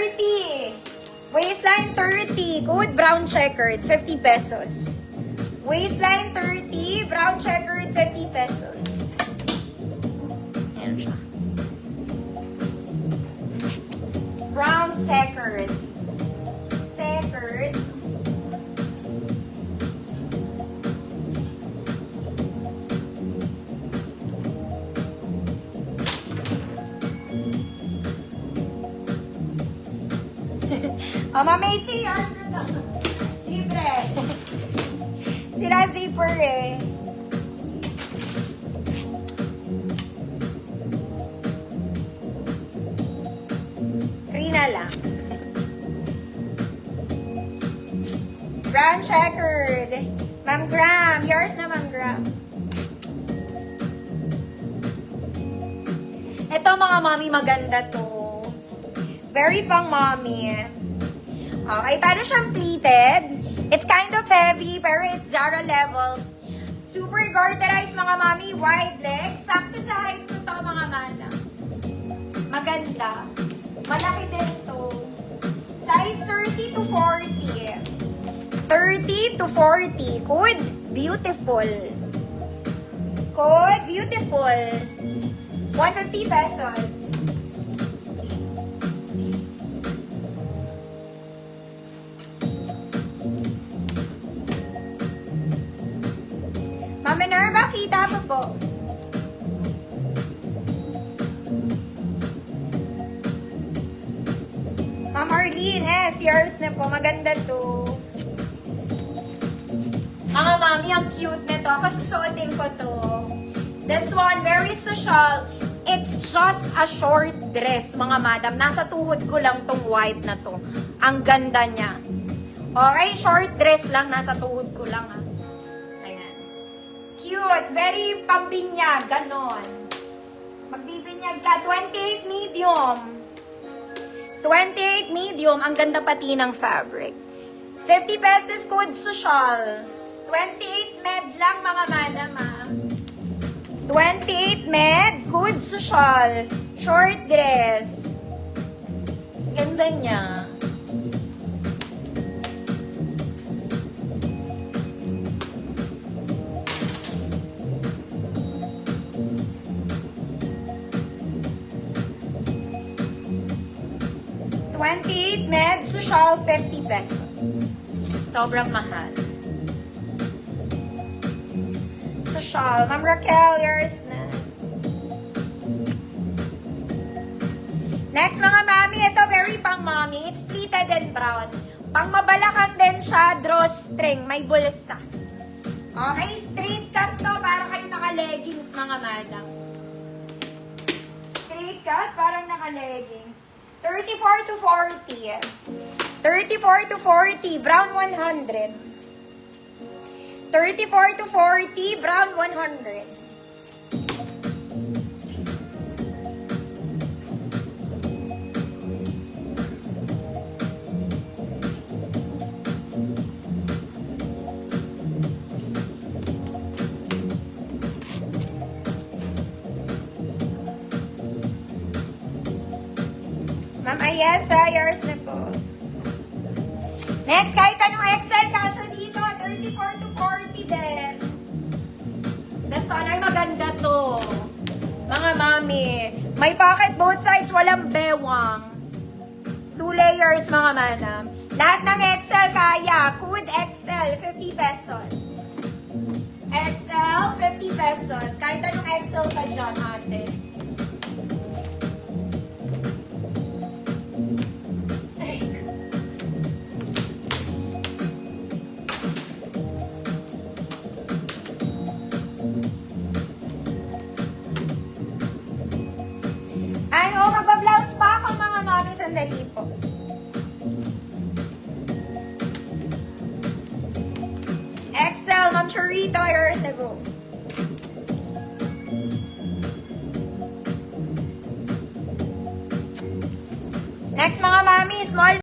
30. Waistline 30. Code brown checkered, 50 pesos. Waistline 30. Brown checkered, 50 pesos. Ayan siya. Brown checkered. Checkered. Mama Mechi, yours na to. Libre. Sira zipper eh. Free na lang. Brown checkered. Ma'am Gram, yours na Ma'am Gram. Ito mga mommy, maganda to. Very pang mommy. Okay, paano siyang pleated? It's kind of heavy, pero it's Zara levels. Super garterized mga mommy, wide legs. Sakto sa height ko to mga mana. Maganda. Malaki din to. Size 30 to 40. 30 to 40. Code beautiful. Code beautiful. 150 pesos. Ma'am Minerva, kita mo po. Ma'am Arlene, yours na po. Maganda to. Mga mami, ang cute nito. Ako susuotin ko to. This one, very social. It's just a short dress, mga madam. Nasa tuhod ko lang tong white na to. Ang ganda niya. Okay, short dress lang. Nasa tuhod ko lang, ha. Cute. Very pambinyag. Ganon. Magbibinyag ka. 28 medium. 28 medium. Ang ganda pati ng fabric. 50 pesos code social. 28 med lang mga madam, ma'am. 28 med. Code social. Short dress. Ganda niya. Med, social, 50 pesos. Sobrang mahal. Social. Ma'am Raquel, yours na. Next, mga mami, ito very pang mami. It's pleated and brown. Pang mabalakang din siya, drawstring. May bulsa. Okay, straight cut to para kayo naka-leggings, mga madam. Straight cut, parang naka-leggings. 34 to 40. 34 to 40, brown 100. 34 to 40, brown 100. Ma'am Ayesa, yours na po. Next, kahit anong XL, kasha dito. 34 to 40 din. That's all. Ay, maganda to. Mga mami. May pocket both sides, walang bewang. 2 layers, mga madam. Lahat ng XL, kaya. Code XL, 50 pesos. XL, 50 pesos. Kahit anong XL ka dyan, ate. Ano, magba-blouse pa ako mga mami, sandali po. XL, Ma'am Chorito, yours na go. Next mga mami, small